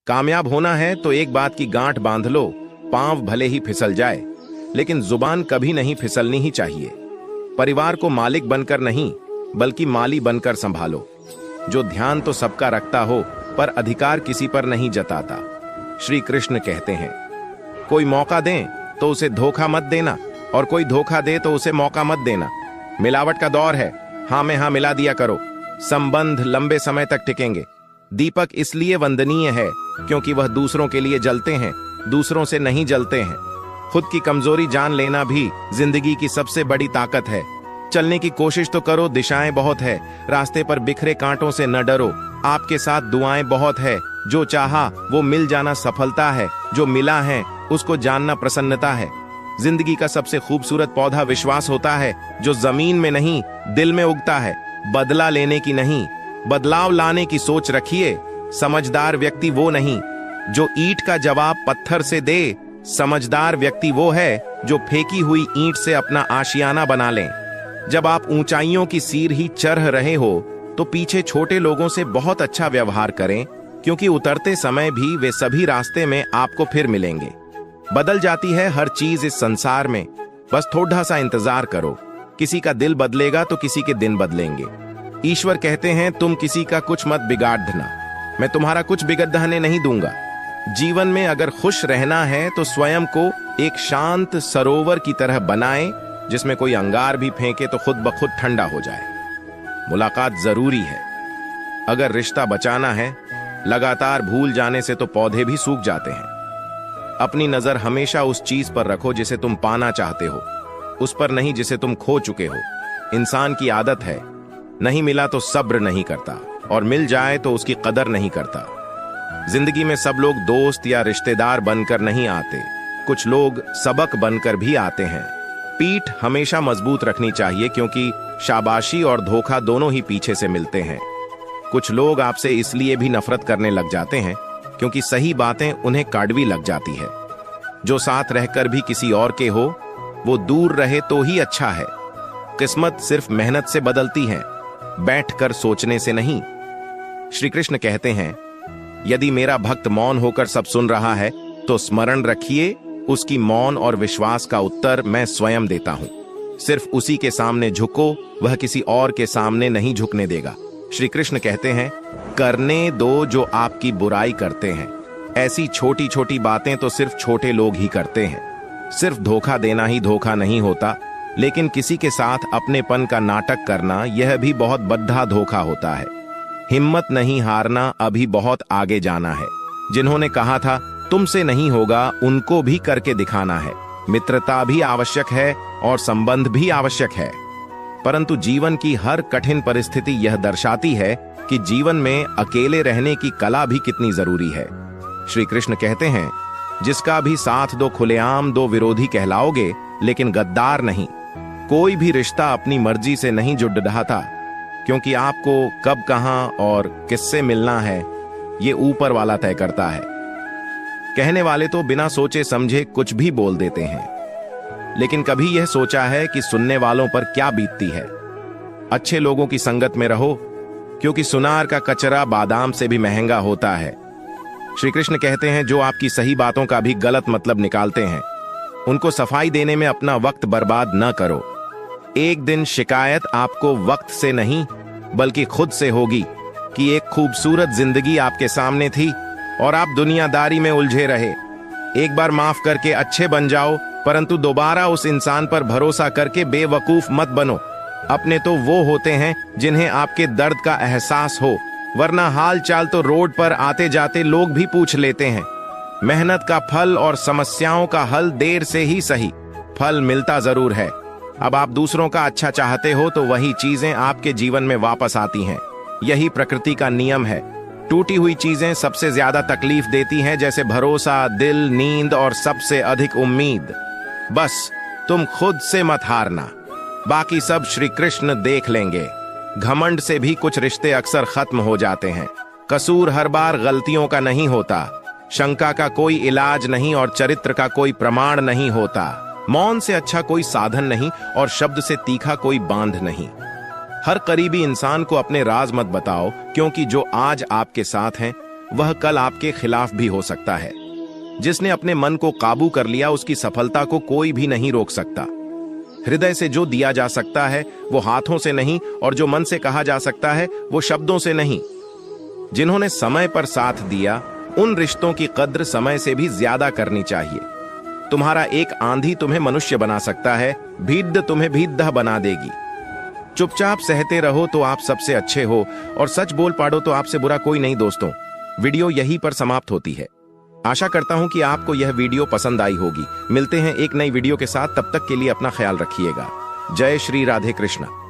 कामयाब होना है तो एक बात की गांठ बांध लो, पांव भले ही फिसल जाए लेकिन जुबान कभी नहीं फिसलनी ही चाहिए। परिवार को मालिक बनकर नहीं बल्कि माली बनकर संभालो। जो ध्यान तो सबका रखता हो पर अधिकार किसी पर नहीं जताता। श्री कृष्ण कहते हैं, कोई मौका दे तो उसे धोखा मत देना और कोई धोखा दे तो उसे मौका मत देना। मिलावट का दौर है, हाँ में हाँ मिला दिया करो, संबंध लंबे समय तक टिकेंगे। दीपक इसलिए वंदनीय है क्योंकि वह दूसरों के लिए जलते हैं, दूसरों से नहीं जलते हैं। खुद की कमजोरी जान लेना भी जिंदगी की सबसे बड़ी ताकत है। चलने की कोशिश तो करो, दिशाएं बहुत है, रास्ते पर बिखरे कांटों से न डरो। आपके साथ दुआएं बहुत है, जो चाहा वो मिल जाना सफलता है, जो मिला है उसको जानना प्रसन्नता है। जिंदगी का सबसे खूबसूरत पौधा विश्वास होता है, जो जमीन में नहीं दिल में उगता है। बदला लेने की नहीं बदलाव लाने की सोच रखिए। समझदार व्यक्ति वो नहीं जो ईंट का जवाब पत्थर से दे, समझदार व्यक्ति वो है जो फेंकी हुई ईंट से अपना आशियाना बना ले। जब आप ऊंचाइयों की सीढ़ी ही चढ़ रहे हो तो पीछे छोटे लोगों से बहुत अच्छा व्यवहार करें, क्योंकि उतरते समय भी वे सभी रास्ते में आपको फिर मिलेंगे। बदल जाती है हर चीज इस संसार में, बस थोड़ा सा इंतजार करो। किसी का दिल बदलेगा तो किसी के दिन बदलेंगे। ईश्वर कहते हैं, तुम किसी का कुछ मत बिगाड़ देना, मैं तुम्हारा कुछ बिगड़ने नहीं दूंगा। जीवन में अगर खुश रहना है तो स्वयं को एक शांत सरोवर की तरह बनाएं, जिसमें कोई अंगार भी फेंके तो खुद ब खुद ठंडा हो जाए। मुलाकात जरूरी है। अगर रिश्ता बचाना है, लगातार भूल जाने से तो पौधे भी सूख जाते हैं। अपनी नजर हमेशा उस चीज पर रखो जिसे तुम पाना चाहते हो, उस पर नहीं जिसे तुम खो चुके हो। इंसान की आदत है, नहीं मिला तो सब्र नहीं करता और मिल जाए तो उसकी कदर नहीं करता। जिंदगी में सब लोग दोस्त या रिश्तेदार बनकर नहीं आते, कुछ लोग सबक बनकर भी आते हैं। पीठ हमेशा मजबूत रखनी चाहिए, क्योंकि शाबाशी और धोखा दोनों ही पीछे से मिलते हैं। कुछ लोग आपसे इसलिए भी नफरत करने लग जाते हैं क्योंकि सही बातें उन्हें कड़वी लग जाती है। जो साथ रहकर भी किसी और के हो, वो दूर रहे तो ही अच्छा है। किस्मत सिर्फ मेहनत से बदलती है, बैठकर सोचने से नहीं। श्री कृष्ण कहते हैं, यदि मेरा भक्त मौन होकर सब सुन रहा है तो स्मरण रखिए, उसकी मौन और विश्वास का उत्तर मैं स्वयं देता हूं। सिर्फ उसी के सामने झुको, वह किसी और के सामने नहीं झुकने देगा। श्री कृष्ण कहते हैं, करने दो जो आपकी बुराई करते हैं। ऐसी छोटी छोटी बातें तो सिर्फ छोटे लोग ही करते हैं। सिर्फ धोखा देना ही धोखा नहीं होता, लेकिन किसी के साथ अपनेपन का नाटक करना, यह भी बहुत बड़ा धोखा होता है। हिम्मत नहीं हारना, अभी बहुत आगे जाना है। जिन्होंने कहा था तुमसे नहीं होगा, उनको भी करके दिखाना है। मित्रता भी आवश्यक है और संबंध भी आवश्यक है, परंतु जीवन की हर कठिन परिस्थिति यह दर्शाती है कि जीवन में अकेले रहने की कला भी कितनी जरूरी है। श्री कृष्ण कहते हैं, जिसका भी साथ दो खुलेआम दो विरोधी कहलाओगे, लेकिन गद्दार नहीं। कोई भी रिश्ता अपनी मर्जी से नहीं जुड़ रहा था, क्योंकि आपको कब कहां और किससे मिलना है ये ऊपर वाला तय करता है। कहने वाले तो बिना सोचे समझे कुछ भी बोल देते हैं, लेकिन कभी यह सोचा है कि सुनने वालों पर क्या बीतती है। अच्छे लोगों की संगत में रहो, क्योंकि सुनार का कचरा बादाम से भी महंगा होता है। श्री कृष्ण कहते हैं, जो आपकी सही बातों का भी गलत मतलब निकालते हैं, उनको सफाई देने में अपना वक्त बर्बाद न करो। एक दिन शिकायत आपको वक्त से नहीं बल्कि खुद से होगी कि एक खूबसूरत जिंदगी आपके सामने थी और आप दुनियादारी में उलझे रहे। एक बार माफ करके अच्छे बन जाओ, परंतु दोबारा उस इंसान पर भरोसा करके बेवकूफ मत बनो। अपने तो वो होते हैं जिन्हें आपके दर्द का एहसास हो, वरना हाल चाल तो रोड पर आते जाते लोग भी पूछ लेते हैं। मेहनत का फल और समस्याओं का हल देर से ही सही, फल मिलता जरूर है। अब आप दूसरों का अच्छा चाहते हो तो वही चीजें आपके जीवन में वापस आती हैं। यही प्रकृति का नियम है। टूटी हुई चीजें सबसे ज्यादा तकलीफ देती हैं, जैसे भरोसा, दिल, नींद और सबसे अधिक उम्मीद। बस तुम खुद से मत हारना, बाकी सब श्री कृष्ण देख लेंगे। घमंड से भी कुछ रिश्ते अक्सर खत्म हो जाते हैं। कसूर हर बार गलतियों का नहीं होता, शंका का कोई इलाज नहीं और चरित्र का कोई प्रमाण नहीं होता। मौन से अच्छा कोई साधन नहीं और शब्द से तीखा कोई बांध नहीं। हर करीबी इंसान को अपने राज मत बताओ, क्योंकि जो आज आपके साथ हैं वह कल आपके खिलाफ भी हो सकता है। जिसने अपने मन को काबू कर लिया उसकी सफलता को कोई भी नहीं रोक सकता। हृदय से जो दिया जा सकता है वो हाथों से नहीं, और जो मन से कहा जा सकता है वो शब्दों से नहीं। जिन्होंने समय पर साथ दिया उन रिश्तों की कद्र समय से भी ज्यादा करनी चाहिए। तुम्हारा एक आंधी तुम्हें मनुष्य बना सकता है, भीड़ तुम्हें भीड़ बना देगी। चुपचाप सहते रहो तो आप सबसे अच्छे हो, और सच बोल पाड़ो तो आपसे बुरा कोई नहीं। दोस्तों, वीडियो यहीं पर समाप्त होती है। आशा करता हूं कि आपको यह वीडियो पसंद आई होगी। मिलते हैं एक नई वीडियो के साथ, तब तक के लिए अपना ख्याल रखिएगा। जय श्री राधे कृष्ण।